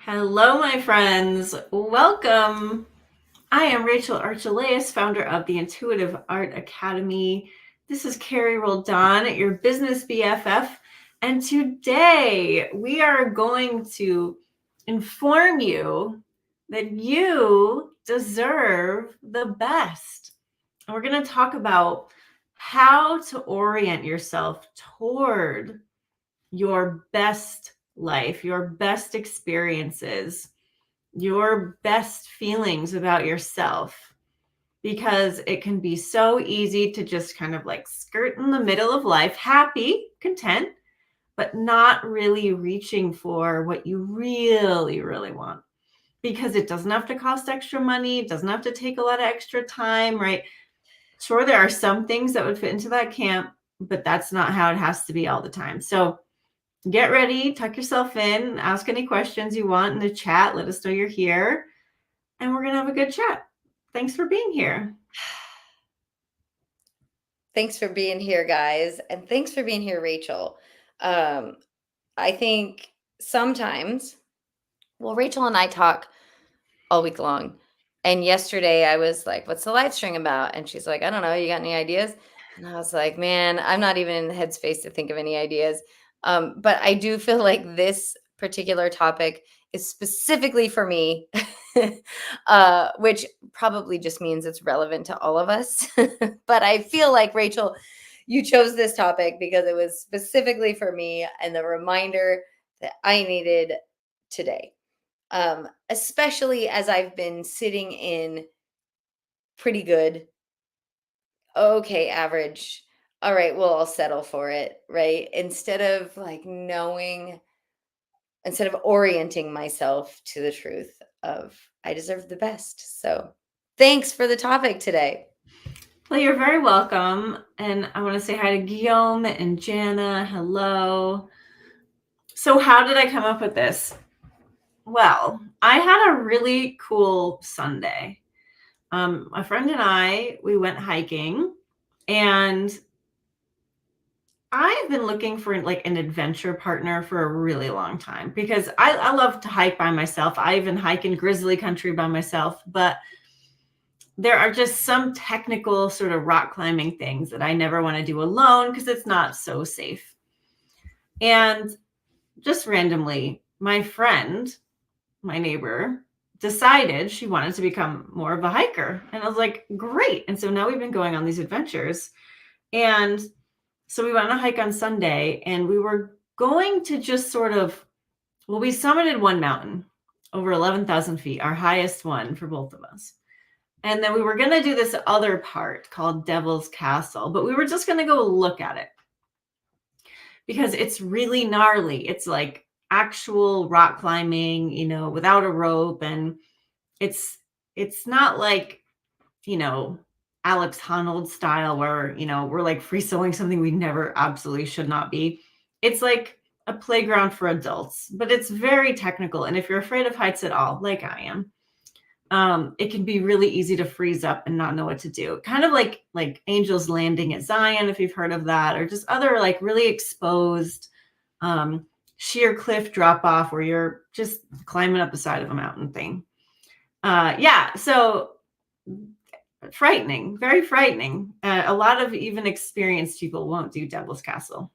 Hello, my friends. Welcome. I am Rachel Archelaus, founder of the Intuitive Art Academy. This is Carrie Roldan, your business BFF. And today we are going to inform you that you deserve the best. And we're going to talk about how to orient yourself toward your best life, your best experiences, your best feelings about yourself, because it can be so easy to just kind of like skirt in the middle of life, happy, content, but not really reaching for what you really, really want, because it doesn't have to cost extra money. It doesn't have to take a lot of extra time, right? Sure, there are some things that would fit into that camp, but that's not how it has to be all the time. So get ready, tuck yourself in, ask any questions you want in the chat. Let us know you're here, and we're going to have a good chat. Thanks for being here. Thanks for being here, guys. And thanks for being here, Rachel. I think sometimes, Rachel and I talk all week long. And yesterday I was like, what's the live stream about? And she's like, I don't know. You got any ideas? And I was like, man, I'm not even in the headspace to think of any ideas. But I do feel like this particular topic is specifically for me, which probably just means it's relevant to all of us. But I feel like, Rachel, you chose this topic because it was specifically for me and the reminder that I needed today. Especially as I've been sitting in pretty good, okay, average, all right, well, I'll settle for it, right? Instead of orienting myself to the truth of I deserve the best. So thanks for the topic today. Well, you're very welcome. And I want to say hi to Guillaume and Jana. Hello. So how did I come up with this? Well, I had a really cool Sunday. A friend and I, we went hiking, and I've been looking for like an adventure partner for a really long time, because I love to hike by myself. I even hike in grizzly country by myself, but there are just some technical sort of rock climbing things that I never want to do alone because it's not so safe. And just randomly, my friend, my neighbor, decided she wanted to become more of a hiker. And I was like, great. And so now we've been going on these adventures. And so we went on a hike on Sunday, and we were going to just sort of, we summited one mountain over 11,000 feet, our highest one for both of us. And then we were going to do this other part called Devil's Castle, but we were just going to go look at it because it's really gnarly. It's like actual rock climbing, without a rope. And it's not like, Alex Honnold style where, we're like free soloing something we never absolutely should not be. It's like a playground for adults, but it's very technical. And if you're afraid of heights at all, like I am, it can be really easy to freeze up and not know what to do. Kind of like Angel's Landing at Zion, if you've heard of that, or just other like really exposed sheer cliff drop off where you're just climbing up the side of a mountain thing. So frightening, very frightening. A lot of even experienced people won't do Devil's Castle.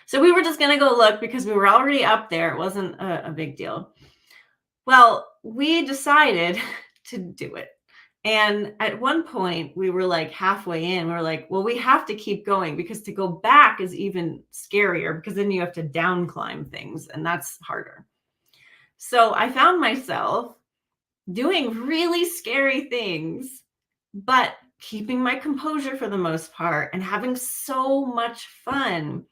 So we were just going to go look because we were already up there. It wasn't a big deal. Well, we decided to do it. And at one point we were like halfway in, we were like, well, we have to keep going because to go back is even scarier because then you have to down climb things and that's harder. So I found myself doing really scary things, but keeping my composure for the most part and having so much fun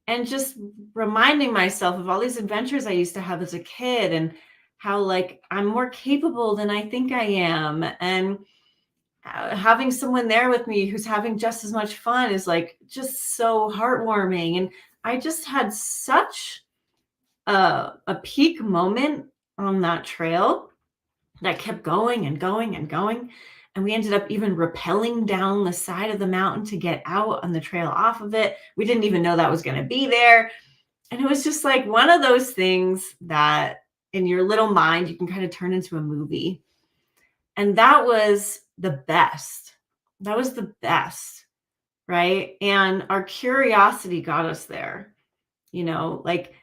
and just reminding myself of all these adventures I used to have as a kid and how like I'm more capable than I think I am. And having someone there with me who's having just as much fun is like just so heartwarming. And I just had such a peak moment on that trail that kept going and going and going. And we ended up even rappelling down the side of the mountain to get out on the trail off of it. We didn't even know that was going to be there. And it was just like one of those things that in your little mind, you can kind of turn into a movie. And that was the best. That was the best, right? And our curiosity got us there, like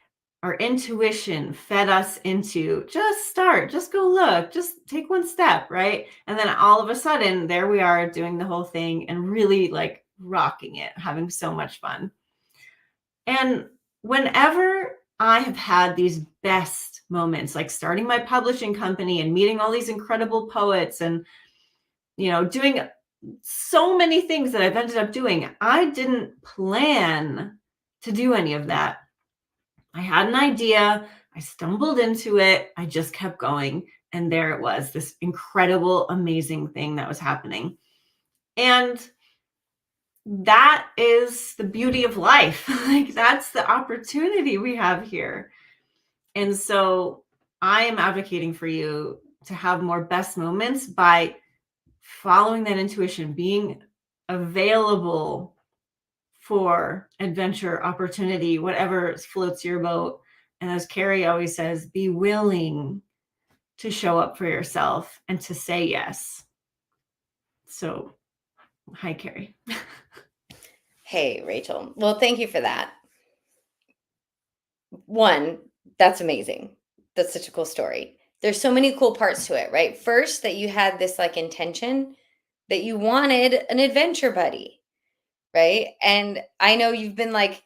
our intuition fed us into just start, just go look, just take one step, right? And then all of a sudden, there we are doing the whole thing and really like rocking it, having so much fun. And whenever I have had these best moments, like starting my publishing company and meeting all these incredible poets and, doing so many things that I've ended up doing, I didn't plan to do any of that. I had an idea. I stumbled into it. I just kept going. And there it was, this incredible, amazing thing that was happening. And that is the beauty of life. Like, that's the opportunity we have here. And so I am advocating for you to have more best moments by following that intuition, being available for adventure, opportunity, whatever floats your boat. And as Carrie always says, be willing to show up for yourself and to say yes. So, hi, Carrie. Hey, Rachel. Well, thank you for that. One, that's amazing. That's such a cool story. There's so many cool parts to it, right? First, that you had this like intention that you wanted an adventure buddy, right? And I know you've been like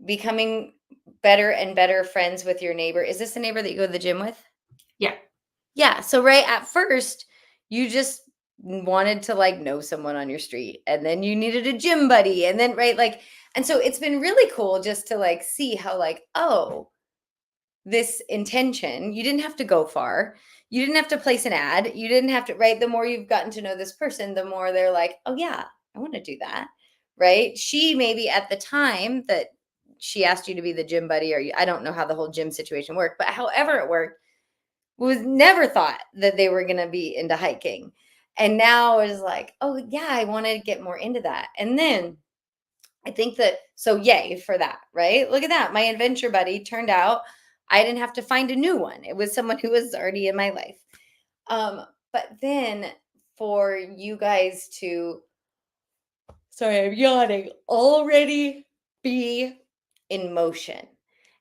becoming better and better friends with your neighbor. Is this the neighbor that you go to the gym with? Yeah. Yeah. So, right at first, you just wanted to like know someone on your street, and then you needed a gym buddy. And then, right, like, and so it's been really cool just to like see how, like, oh, this intention, you didn't have to go far. You didn't have to place an ad. You didn't have to, right? The more you've gotten to know this person, the more they're like, oh, yeah, I want to do that. Right. She maybe at the time that she asked you to be the gym buddy, or I don't know how the whole gym situation worked, but however it worked, was never thought that they were going to be into hiking. And now is like, oh, yeah, I want to get more into that. And then I think that, so yay for that, right? Look at that. My adventure buddy turned out I didn't have to find a new one. It was someone who was already in my life. But then for you guys to, sorry, I'm yawning, already be in motion.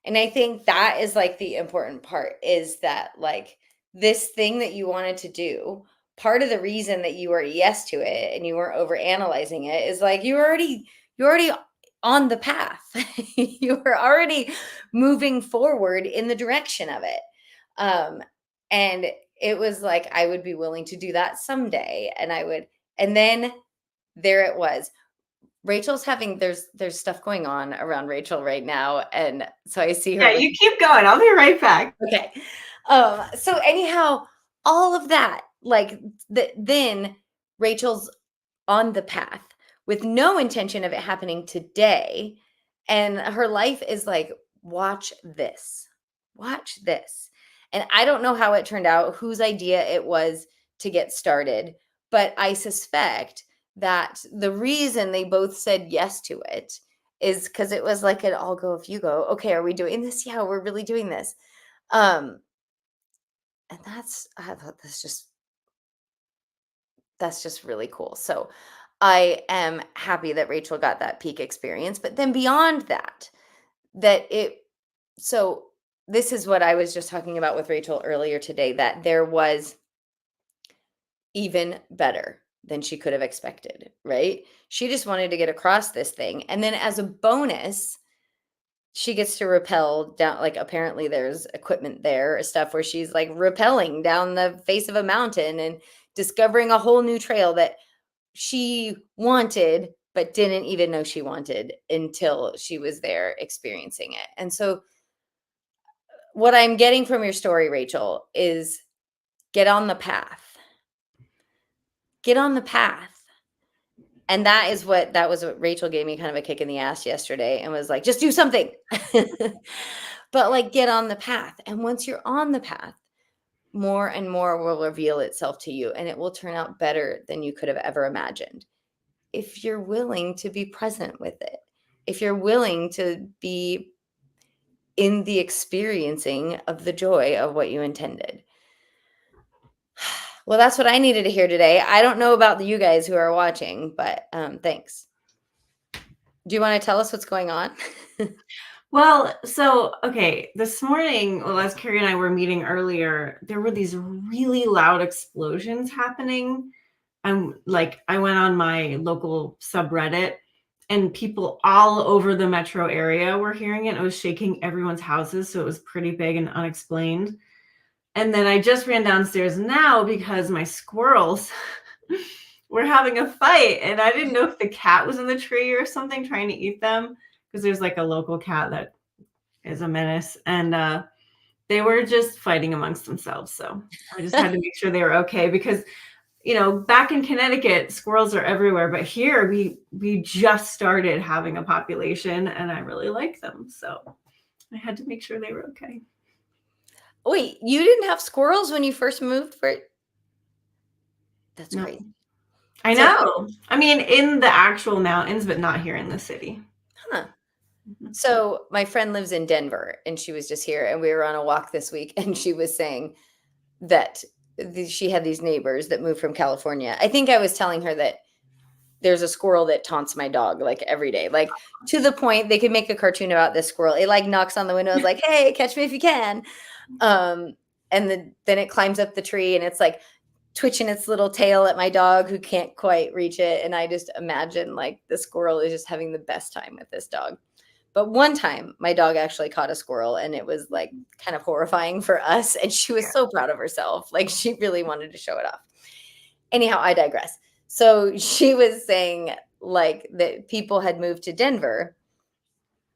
And I think that is like the important part, is that like this thing that you wanted to do, part of the reason that you were yes to it and you weren't over analyzing it is like you're already on the path. You were already moving forward in the direction of it. And it was like, I would be willing to do that someday. And then there it was. Rachel's having, there's stuff going on around Rachel right now. And so I see her. Yeah, you keep going. I'll be right back. Okay. So anyhow, all of that, like then Rachel's on the path with no intention of it happening today. And her life is like, watch this. And I don't know how it turned out, whose idea it was to get started, but I suspect that the reason they both said yes to it is because it was like an I'll go if you go. Okay, are we doing this? Yeah, we're really doing this. And I thought that's just really cool. So I am happy that Rachel got that peak experience. But then beyond that, so this is what I was just talking about with Rachel earlier today, that there was even better than she could have expected, right? She just wanted to get across this thing. And then as a bonus, she gets to rappel down, like apparently there's equipment there, stuff where she's like rappelling down the face of a mountain and discovering a whole new trail that she wanted, but didn't even know she wanted until she was there experiencing it. And so what I'm getting from your story, Rachel, is get on the path. Get on the path. And that was what Rachel gave me kind of a kick in the ass yesterday and was like, just do something. But like, get on the path. And once you're on the path, more and more will reveal itself to you, and it will turn out better than you could have ever imagined. If you're willing to be present with it, if you're willing to be in the experiencing of the joy of what you intended. Well, that's what I needed to hear today. I don't know about you guys who are watching, but thanks. Do you want to tell us what's going on? Well, so, okay, this morning, well, as Carrie and I were meeting earlier, there were these really loud explosions happening. And like, I went on my local subreddit and people all over the metro area were hearing it. It was shaking everyone's houses. So it was pretty big and unexplained. And then I just ran downstairs now because my squirrels were having a fight. And I didn't know if the cat was in the tree or something trying to eat them, because there's like a local cat that is a menace. And they were just fighting amongst themselves. So I just had to make sure they were okay, because back in Connecticut, squirrels are everywhere, but here we just started having a population and I really like them. So I had to make sure they were okay. Wait, you didn't have squirrels when you first moved? That's No. crazy. I know. I mean, in the actual mountains, but not here in the city. Huh. So my friend lives in Denver and she was just here and we were on a walk this week and she was saying that she had these neighbors that moved from California. I think I was telling her that there's a squirrel that taunts my dog like every day, like to the point they could make a cartoon about this squirrel. It like knocks on the window, is like, "Hey, catch me if you can." And then it climbs up the tree and it's like twitching its little tail at my dog who can't quite reach it. And I just imagine like the squirrel is just having the best time with this dog. But one time my dog actually caught a squirrel and it was like kind of horrifying for us. And she was so proud of herself. Like she really wanted to show it off. Anyhow, I digress. So she was saying like that people had moved to Denver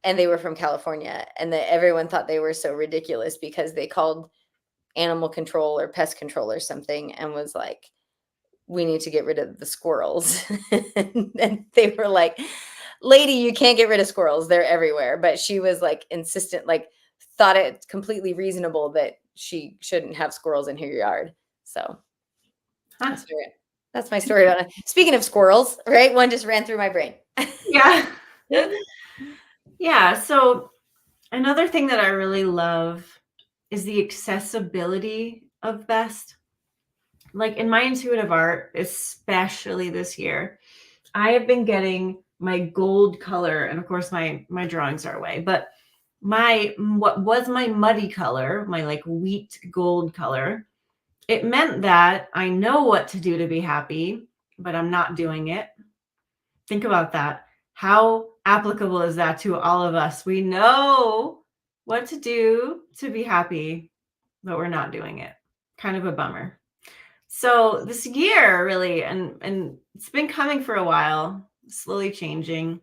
and they were from California and that everyone thought they were so ridiculous because they called animal control or pest control or something and was like, we need to get rid of the squirrels. And they were like, lady, you can't get rid of squirrels. They're everywhere. But she was like insistent, like thought it completely reasonable that she shouldn't have squirrels in her yard. So that's my story about it. Speaking of squirrels, right? One just ran through my brain. Yeah. Yeah. So another thing that I really love is the accessibility of best. Like in my intuitive art, especially this year, I have been getting my gold color, and of course my drawings are away, but what was my muddy color, my like wheat gold color, it meant that I know what to do to be happy, but I'm not doing it. Think about that. How applicable is that to all of us? We know what to do to be happy, but we're not doing it. Kind of a bummer. So this year really, and it's been coming for a while, slowly changing.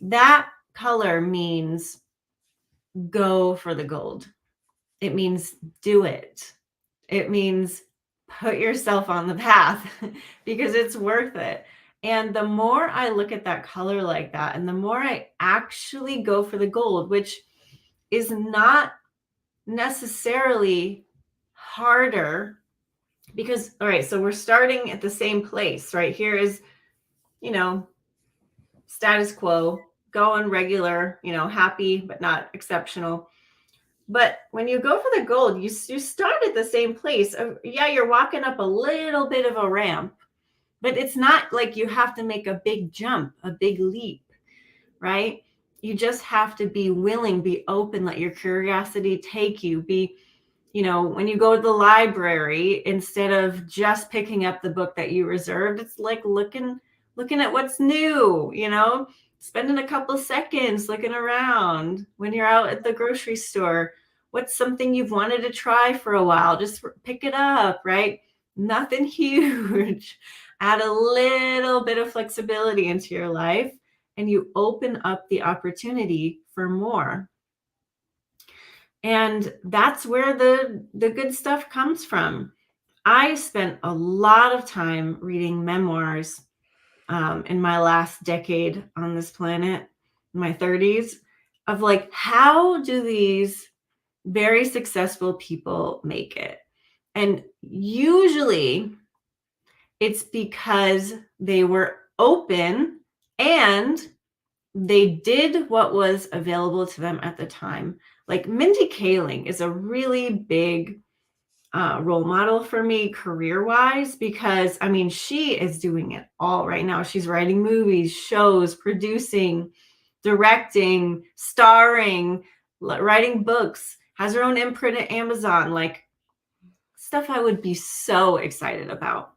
That color means go for the gold. It means do it. It means put yourself on the path because it's worth it. And the more I look at that color like that, and the more I actually go for the gold, which is not necessarily harder, because, all right, so we're starting at the same place, right? Here is, status quo, going regular, happy, but not exceptional. But when you go for the gold, you start at the same place. Yeah, you're walking up a little bit of a ramp, but it's not like you have to make a big jump, a big leap, right? You just have to be willing, be open, let your curiosity take you, when you go to the library, instead of just picking up the book that you reserved, it's like looking at what's new, spending a couple of seconds looking around. When you're out at the grocery store, what's something you've wanted to try for a while? Just pick it up, right? Nothing huge. Add a little bit of flexibility into your life, and you open up the opportunity for more. And that's where the good stuff comes from. I spent a lot of time reading memoirs in my last decade on this planet, my 30s, of like, how do these very successful people make it? And usually it's because they were open and they did what was available to them at the time. Like Mindy Kaling is a really big role model for me career-wise, because I mean, she is doing it all right now. She's writing movies, shows, producing, directing, starring, writing books, has her own imprint at Amazon, like stuff I would be so excited about.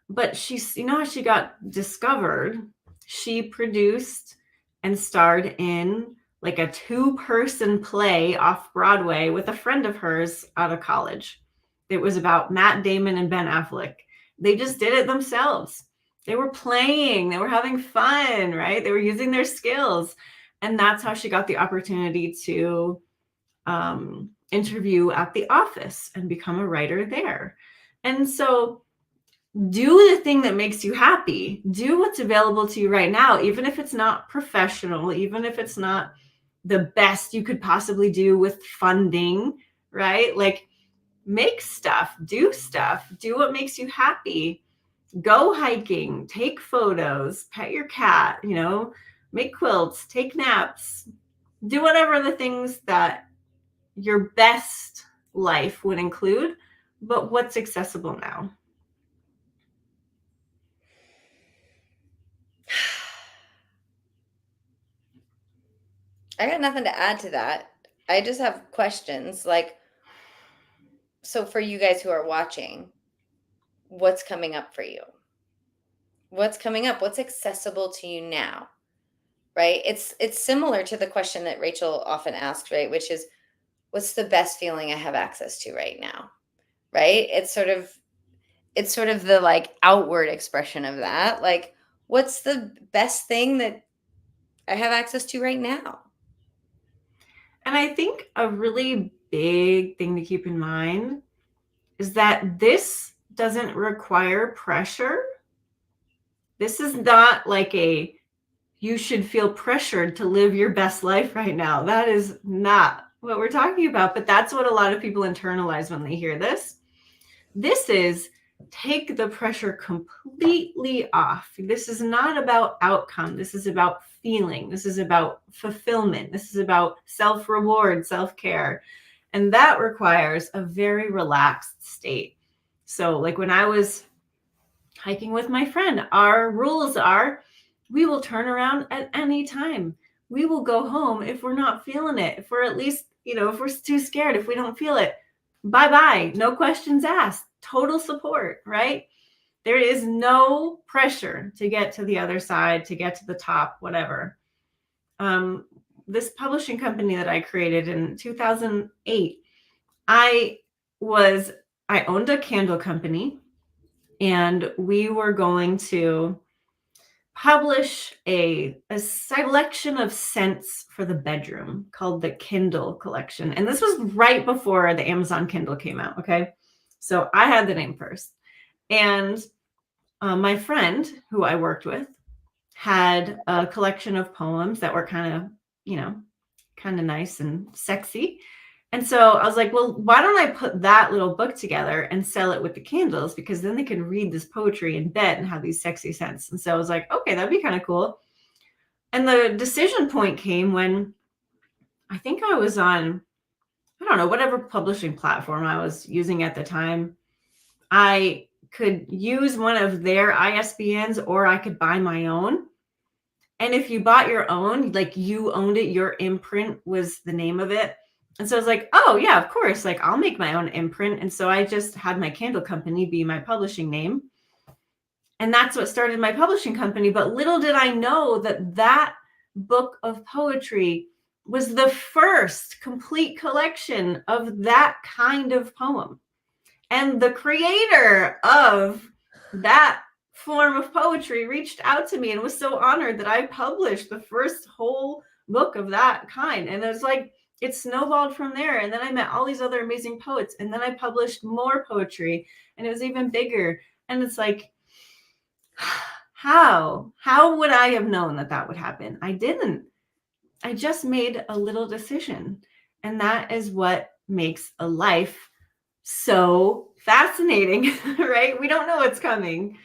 But she's, you know how she got discovered? She produced and starred in like a 2-person play off Broadway with a friend of hers out of college. It was about Matt Damon and Ben Affleck. They just did it themselves. They were playing, they were having fun, right? They were using their skills. And that's how she got the opportunity to interview at The Office and become a writer there. And so do the thing that makes you happy. Do what's available to you right now, even if it's not professional, even if it's not the best you could possibly do with funding, right? Like make stuff, do what makes you happy. Go hiking, take photos, pet your cat, you know, make quilts, take naps, do whatever the things that your best life would include, but what's accessible now. I got nothing to add to that. I just have questions. Like, so for you guys who are watching, what's coming up for you? What's coming up? What's accessible to you now? Right? It's similar to the question that Rachel often asks, right? Which is, what's the best feeling I have access to right now? Right? It's sort of the like outward expression of that. Like, what's the best thing that I have access to right now? And I think a really big thing to keep in mind is that this doesn't require pressure. This is not like you should feel pressured to live your best life right now. That is not what we're talking about, but that's what a lot of people internalize when they hear this. This is take the pressure completely off. This is not about outcome. This is about feeling. This is about fulfillment. This is about self-reward, self-care. And that requires a very relaxed state. So like when I was hiking with my friend, our rules are we will turn around at any time. We will go home if we're not feeling it. If we're at least, if we're too scared, if we don't feel it, bye-bye. No questions asked. Total support, right? There is no pressure to get to the other side, to get to the top, whatever. This publishing company that I created in 2008, I owned a candle company, and we were going to publish a selection of scents for the bedroom called the Kindle collection. And this was right before the Amazon Kindle came out. Okay. So I had the name first. And my friend who I worked with had a collection of poems that were kind of nice and sexy. And so I was like, well, why don't I put that little book together and sell it with the candles? Because then they can read this poetry in bed and have these sexy scents. And so I was like, okay, that'd be kind of cool. And the decision point came when I think I was on, I don't know, whatever publishing platform I was using at the time. I could use one of their ISBNs or I could buy my own. And if you bought your own, like you owned it, your imprint was the name of it. And so I was like, oh yeah, of course, like I'll make my own imprint. And so I just had my candle company be my publishing name. And that's what started my publishing company. But little did I know that book of poetry was the first complete collection of that kind of poem. And the creator of that form of poetry reached out to me and was so honored that I published the first whole book of that kind. And it was like, it snowballed from there. And then I met all these other amazing poets. And then I published more poetry and it was even bigger. And it's like, how would I have known that would happen? I didn't. I just made a little decision. And that is what makes a life so fascinating, right? We don't know what's coming.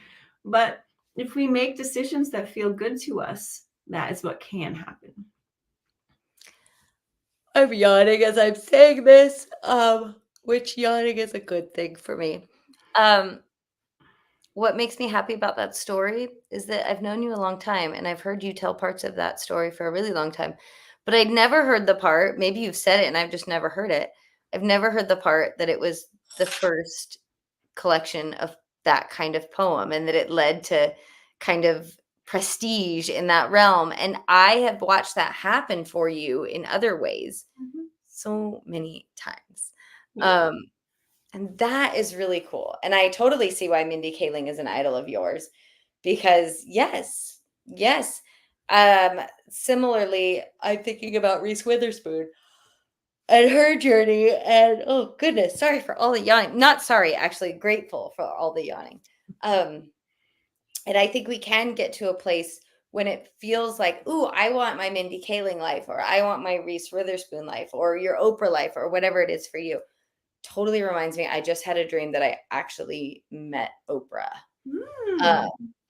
But if we make decisions that feel good to us, that is what can happen. I'm yawning as I'm saying this, which yawning is a good thing for me. What makes me happy about that story is that I've known you a long time and I've heard you tell parts of that story for a really long time. But I'd never heard the part, maybe you've said it and I've just never heard it. I've never heard the part that it was the first collection of that kind of poem and that it led to kind of prestige in that realm. And I have watched that happen for you in other ways so many times. Yeah. And that is really cool. And I totally see why Mindy Kaling is an idol of yours because yes, yes. Similarly, I'm thinking about Reese Witherspoon and her journey. And oh goodness, sorry for all the yawning. Not sorry, actually grateful for all the yawning. And I think we can get to a place when it feels like, ooh, I want my Mindy Kaling life, or I want my Reese Witherspoon life, or your Oprah life, or whatever it is for you. Totally reminds me, I just had a dream that I actually met Oprah.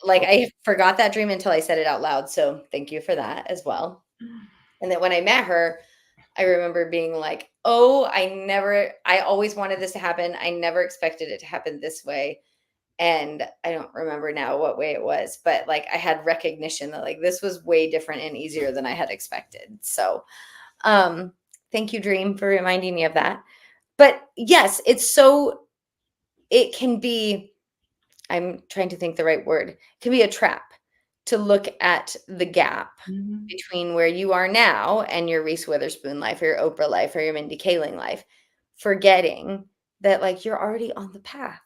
Like I forgot that dream until I said it out loud. So thank you for that as well. And then when I met her, I remember being like, oh, I always wanted this to happen. I never expected it to happen this way. And I don't remember now what way it was, but like I had recognition that like this was way different and easier than I had expected. So thank you, Dream, for reminding me of that. But yes, it can be, I'm trying to think the right word. It can be a trap to look at the gap between where you are now and your Reese Witherspoon life or your Oprah life or your Mindy Kaling life, forgetting that like you're already on the path.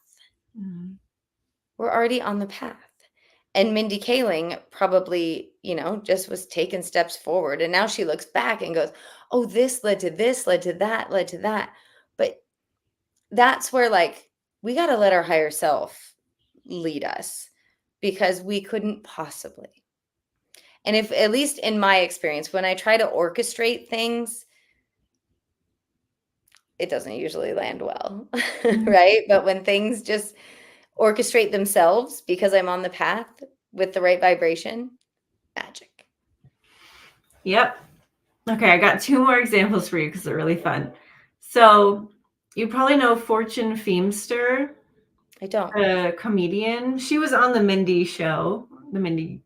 We're already on the path. And Mindy Kaling probably, just was taking steps forward. And now she looks back and goes, oh, this led to this, led to that, led to that. But that's where like we got to let our higher self lead us because we couldn't possibly. And if, at least in my experience, when I try to orchestrate things, it doesn't usually land well, right? But when things just orchestrate themselves because I'm on the path with the right vibration, magic. Yep. Okay, I got 2 more examples for you because they're really fun. So you probably know Fortune Feimster. I don't. A comedian. She was on the Mindy show, the Mindy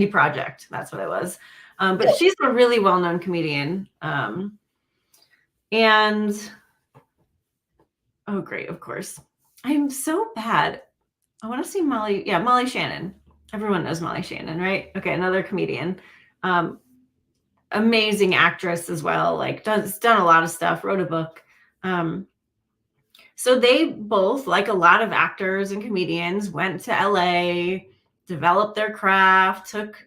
Project. That's what it was. But she's a really well-known comedian. And oh, great, of course. I'm so bad. I want to see Molly. Yeah, Molly Shannon. Everyone knows Molly Shannon, right? Okay, another comedian. Amazing actress as well. Like done a lot of stuff. Wrote a book. So they both, like a lot of actors and comedians, went to LA, developed their craft, took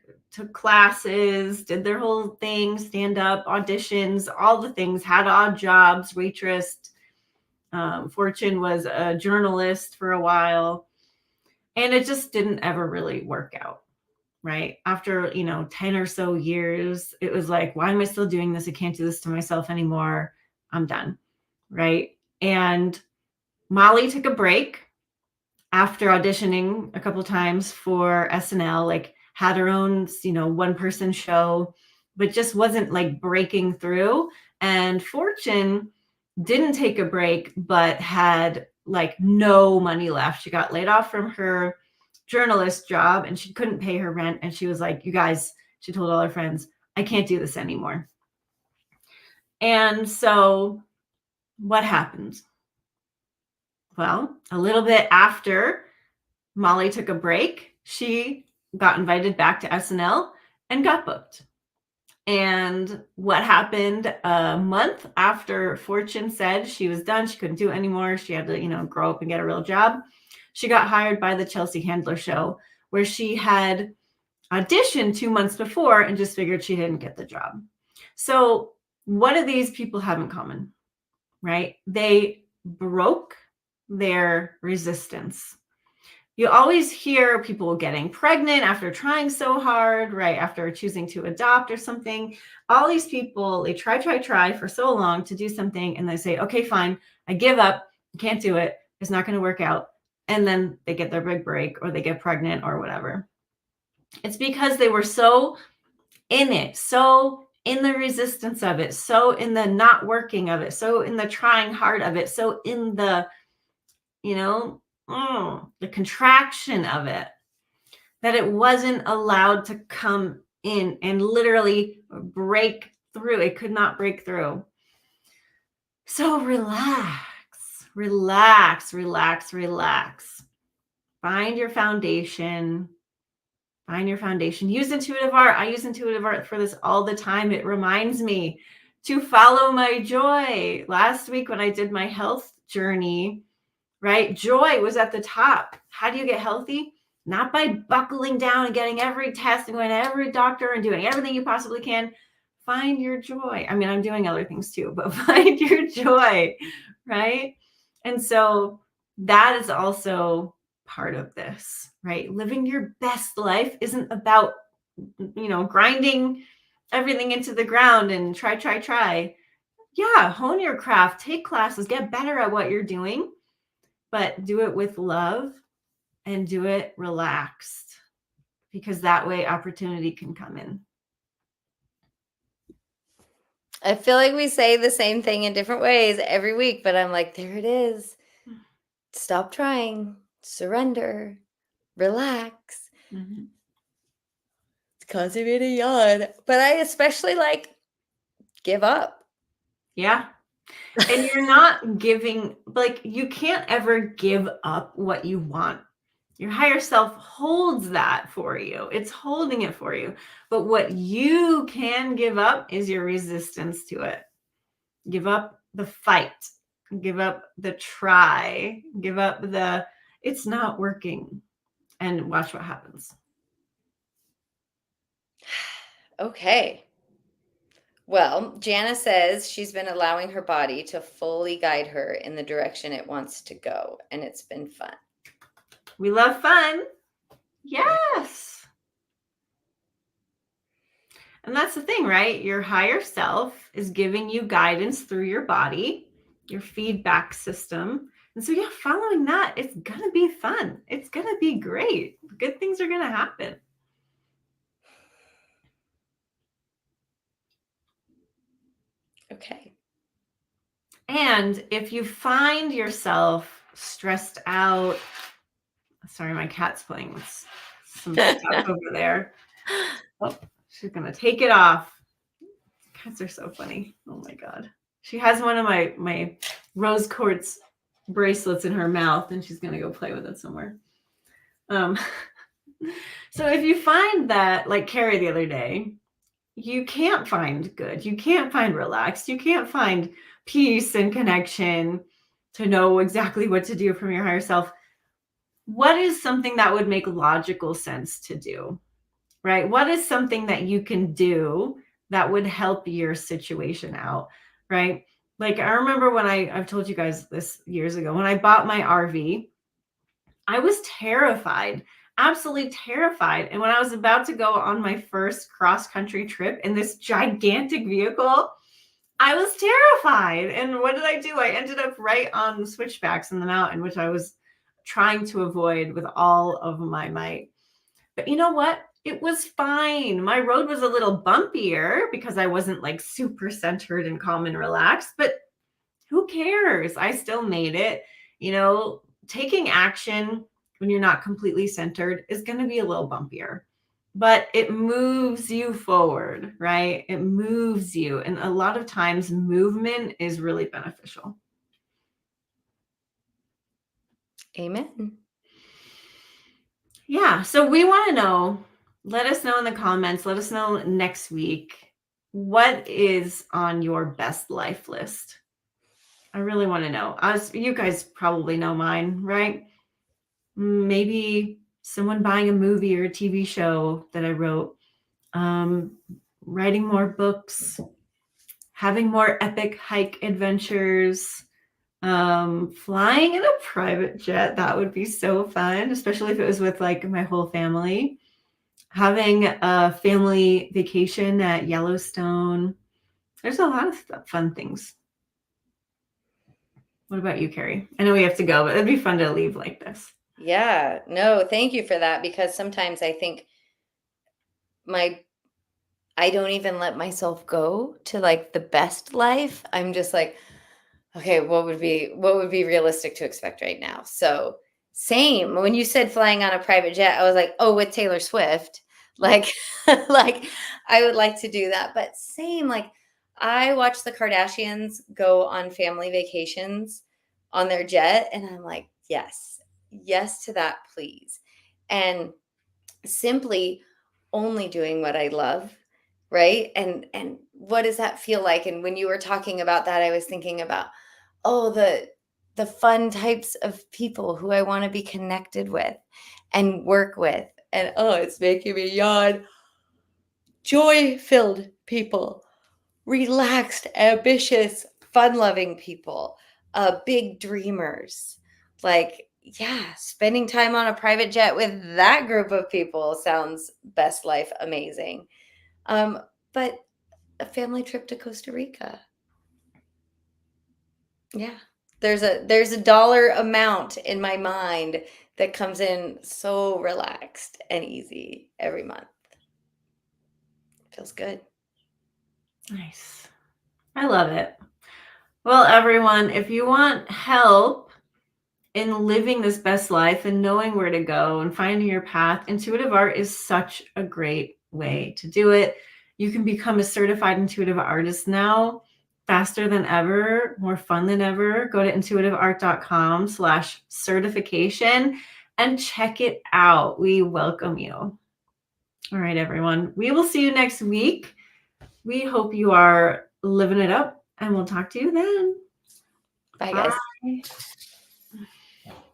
classes, did their whole thing, stand up, auditions, all the things, had odd jobs, waitressed. Fortune was a journalist for a while, and it just didn't ever really work out, right? After, 10 or so years, it was like, why am I still doing this? I can't do this to myself anymore. I'm done, right? And Molly took a break after auditioning a couple times for SNL, like had her own, one-person show, but just wasn't like breaking through. And Fortune didn't take a break, but had like no money left. She got laid off from her journalist job and she couldn't pay her rent. And she was like, you guys, she told all her friends, I can't do this anymore. And so what happened? Well, a little bit after Molly took a break, she got invited back to SNL and got booked. And what happened a month after Fortune said she was done, she couldn't do it anymore, she had to, grow up and get a real job, she got hired by the Chelsea Handler Show, where she had auditioned 2 months before and just figured she didn't get the job. So what do these people have in common, right? They broke their resistance. You always hear people getting pregnant after trying so hard, right? After choosing to adopt or something. All these people, they try for so long to do something and they say, okay, fine, I give up. I can't do it. It's not going to work out. And then they get their big break or they get pregnant or whatever. It's because they were so in it, so in the resistance of it, so in the not working of it, so in the trying hard of it, so in the, the contraction of it, that it wasn't allowed to come in and literally break through. It could not break through. So relax, relax, relax, relax. Find your foundation. Find your foundation. Use intuitive art. I use intuitive art for this all the time. It reminds me to follow my joy. Last week when I did my health journey, right? Joy was at the top. How do you get healthy? Not by buckling down and getting every test and going to every doctor and doing everything you possibly can. Find your joy. I mean, I'm doing other things too, but find your joy, right? And so that is also part of this, right? Living your best life isn't about, grinding everything into the ground and try. Yeah, hone your craft, take classes, get better at what you're doing, but do it with love and do it relaxed, because that way opportunity can come in. I feel like we say the same thing in different ways every week, but I'm like, there it is. Stop trying, surrender, relax. Mm-hmm. It's causing me to yawn, but I especially give up. Yeah. And you're not giving, you can't ever give up what you want. Your higher self holds that for you. It's holding it for you. But what you can give up is your resistance to it. Give up the fight. Give up the try. Give up the, it's not working. And watch what happens. Okay. Well, Jana says she's been allowing her body to fully guide her in the direction it wants to go, and it's been fun. We love fun. Yes. And that's the thing, right? Your higher self is giving you guidance through your body, your feedback system. And so, yeah, following that, it's going to be fun. It's going to be great. Good things are going to happen. Okay. And if you find yourself stressed out, sorry, my cat's playing with some stuff over there. Oh, she's going to take it off. Cats are so funny. Oh my God. She has one of my rose quartz bracelets in her mouth and she's going to go play with it somewhere. So if you find that, like Carrie the other day, you can't find good, you can't find relaxed, you can't find peace and connection to know exactly what to do from your higher self, what is something that would make logical sense to do, right? What is something that you can do that would help your situation out, right? Like I remember when I've told you guys this years ago, when I bought my RV, I was terrified, absolutely terrified. And when I was about to go on my first cross-country trip in this gigantic vehicle, I was terrified. And what did I do? I ended up right on the switchbacks in the mountain, which I was trying to avoid with all of my might. But you know what? It was fine. My road was a little bumpier because I wasn't like super centered and calm and relaxed, but who cares? I still made it. Taking action when you're not completely centered is going to be a little bumpier, but it moves you forward, right? It moves you. And a lot of times movement is really beneficial. Amen. Yeah. So we want to know, let us know in the comments, let us know next week, what is on your best life list? I really want to know. You guys probably know mine, right? Maybe someone buying a movie or a TV show that I wrote, writing more books, having more epic hike adventures, flying in a private jet. That would be so fun, especially if it was with like my whole family. Having a family vacation at Yellowstone. There's a lot of fun things. What about you, Carrie? I know we have to go, but it'd be fun to leave like this. Yeah, no, thank you for that, because sometimes I think I don't even let myself go to like the best life. I'm just like, okay, what would be realistic to expect right now? So same. When you said flying on a private jet, I was like, oh, with Taylor Swift. Like, like I would like to do that. But same, like I watch the Kardashians go on family vacations on their jet, and I'm like, yes, yes to that, please. And simply only doing what I love, right? And what does that feel like? And when you were talking about that, I was thinking about, oh, the fun types of people who I want to be connected with and work with. And oh, it's making me yawn. Joy-filled people, relaxed, ambitious, fun-loving people, big dreamers. Like, yeah, spending time on a private jet with that group of people sounds best life amazing. But a family trip to Costa Rica. Yeah. There's a dollar amount in my mind that comes in so relaxed and easy every month. Feels good. Nice. I love it. Well, everyone, if you want help in living this best life and knowing where to go and finding your path, intuitive art is such a great way to do it. You can become a certified intuitive artist now, faster than ever, more fun than ever. Go to intuitiveart.com/certification and check it out. We welcome you. All right, everyone. We will see you next week. We hope you are living it up, and we'll talk to you then. Bye, guys. Bye.